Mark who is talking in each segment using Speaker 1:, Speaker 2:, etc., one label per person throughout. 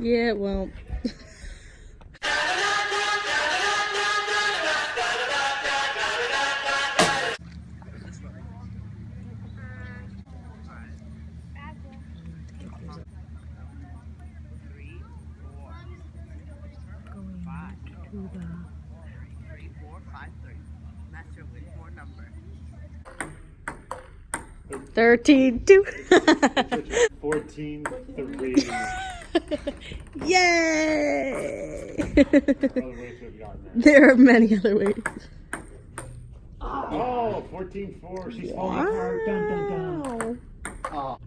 Speaker 1: Yeah, it won't. Going to the 13-2.
Speaker 2: 14-3.
Speaker 1: Yay!
Speaker 2: Other ways to have gotten there.
Speaker 1: There are many other ways.
Speaker 2: Oh, 14-4. She's falling apart. Dun, dun, dun.
Speaker 1: Wow.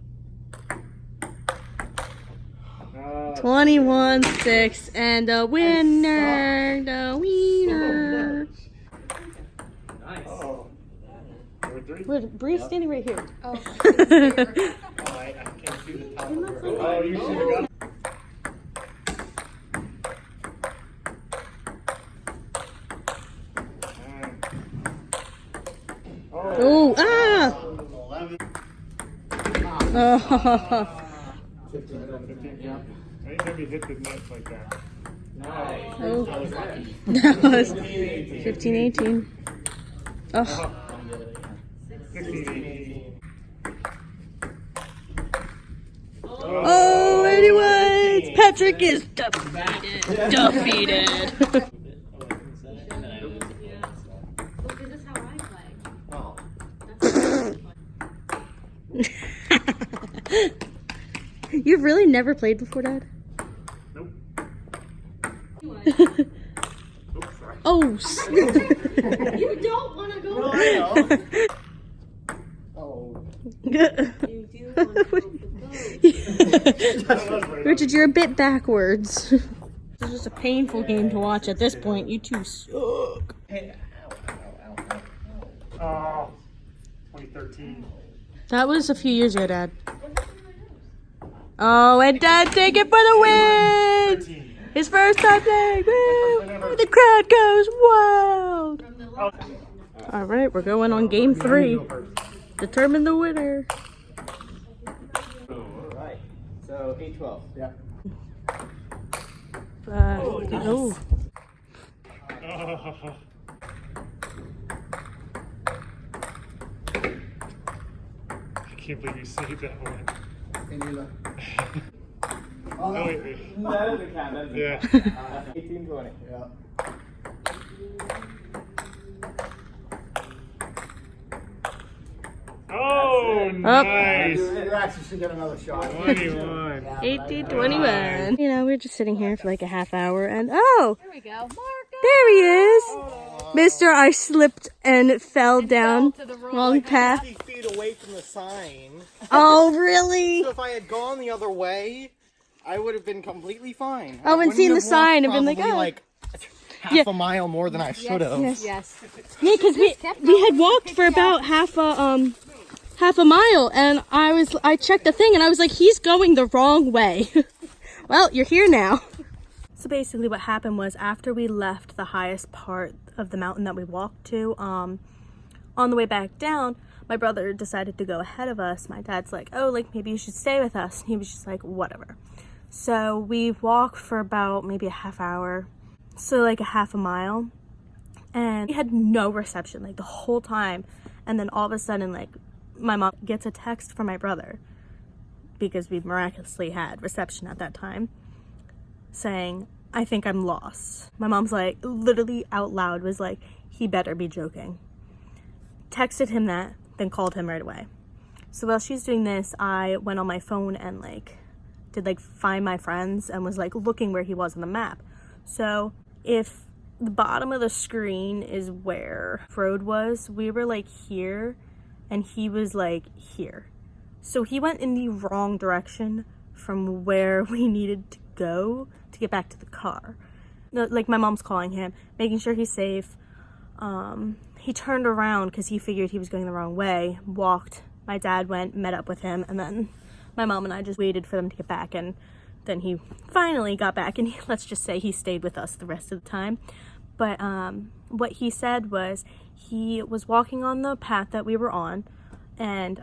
Speaker 2: Uh,
Speaker 1: 21-6 and the winner, the wiener.
Speaker 2: oh. Number 3?
Speaker 1: Wait, Bree's standing right here.
Speaker 2: I can't see the top of her. Oh, you should have got.
Speaker 1: Oh, ah!
Speaker 2: 11.
Speaker 1: Oh.
Speaker 2: 15, yeah. I ain't never hit the nets like that.
Speaker 1: Oh. That was 15-18. Oh.
Speaker 2: 16-18.
Speaker 1: Oh, anyways, Patrick is defeated. Defeated. You've really never played before, Dad?
Speaker 2: Nope. Oops, sorry.
Speaker 1: Oh,
Speaker 3: You don't want to go.
Speaker 2: No, I know. Oh.
Speaker 3: You do want to go.
Speaker 1: Richard, you're a bit backwards. This is just a painful game to watch at this point. You two suck.
Speaker 2: Oh, 2013.
Speaker 1: That was a few years ago, Dad. Oh, and Dad, take it for the win!
Speaker 2: 13.
Speaker 1: His first time playing. Woo! The crowd goes wild.
Speaker 2: Oh.
Speaker 1: All right, we're going on game 3. Determine the winner.
Speaker 4: Alright, so 8-12. Yeah.
Speaker 1: Oh.
Speaker 2: Oh. I can't believe you saved that one. Oh, wait.
Speaker 4: That is a count, that is a
Speaker 2: Yeah.
Speaker 4: count. 18-20. Yeah.
Speaker 2: Oh, nice.
Speaker 4: You actually should get another shot.
Speaker 2: 21.
Speaker 1: 18-21. You know, we're just sitting here for like a half hour, and oh,
Speaker 3: There we go. Marco.
Speaker 1: there he is. Mister, I slipped and fell down
Speaker 3: to the
Speaker 1: wrong path.
Speaker 4: 50 feet away from the sign.
Speaker 1: Oh, really?
Speaker 4: So if I had gone the other way, I would have been completely fine.
Speaker 1: Oh, and seen the sign and been like,
Speaker 4: probably,
Speaker 1: oh.
Speaker 4: like half
Speaker 1: Yeah.
Speaker 4: a mile more than I should have.
Speaker 1: Yes.
Speaker 3: Yes.
Speaker 1: Yeah, because we had walked for about half a mile, and I checked the thing, and I was like, he's going the wrong way. Well, you're here now. So basically what happened was, after we left the highest part of the mountain that we walked to, on the way back down, my brother decided to go ahead of us. My dad's like, oh, like, maybe you should stay with us. And he was just like, whatever. So we walked for about maybe a half hour, so like a half a mile, and we had no reception like the whole time. And then all of a sudden, like, my mom gets a text from my brother, because we miraculously had reception at that time, saying, I think I'm lost. My mom's like, literally out loud was like, he better be joking. Texted him that, then called him right away. So while she's doing this, I went on my phone and like did like find my friends and was like looking where he was on the map. So if the bottom of the screen is where road was, we were like here and he was like here. So he went in the wrong direction from where we needed to go to get back to the car. Like, my mom's calling him, making sure he's safe. He turned around because he figured he was going the wrong way, walked. My dad went, met up with him, and then my mom and I just waited for them to get back, and then he finally got back, and let's just say he stayed with us the rest of the time. But what he said was he was walking on the path that we were on, and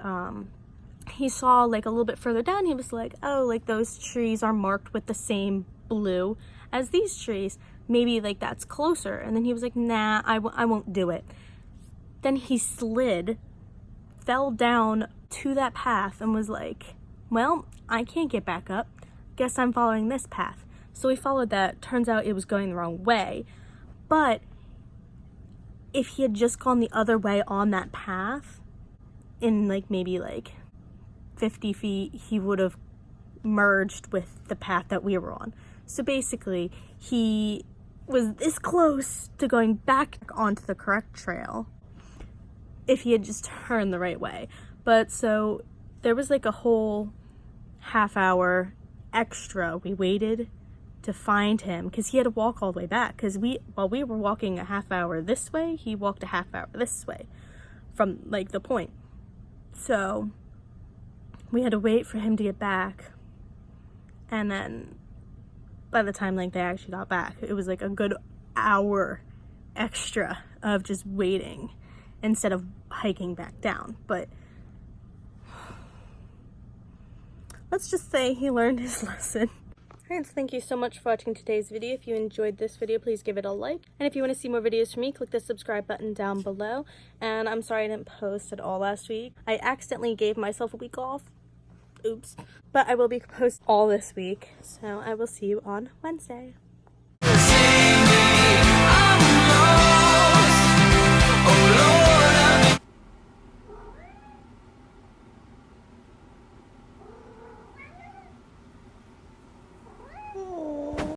Speaker 1: he saw like a little bit further down, he was like, oh, like those trees are marked with the same blue as these trees. Maybe like that's closer. And then he was like, nah, I won't do it. Then he slid, fell down to that path and was like, well, I can't get back up. Guess I'm following this path. So he followed that. Turns out it was going the wrong way. But if he had just gone the other way on that path, in like maybe like 50 feet, he would have merged with the path that we were on. So basically, he was this close to going back onto the correct trail if he had just turned the right way. But so there was like a whole half hour extra we waited to find him, because he had to walk all the way back, because while we were walking a half hour this way, he walked a half hour this way from like the point. So we had to wait for him to get back, and then by the time like they actually got back, it was like a good hour extra of just waiting instead of hiking back down. But let's just say he learned his lesson. Alright, so thank you so much for watching today's video. If you enjoyed this video, please give it a like. And if you want to see more videos from me, click the subscribe button down below. And I'm sorry I didn't post at all last week. I accidentally gave myself a week off. Oops. But I will be posting all this week. So I will see you on Wednesday.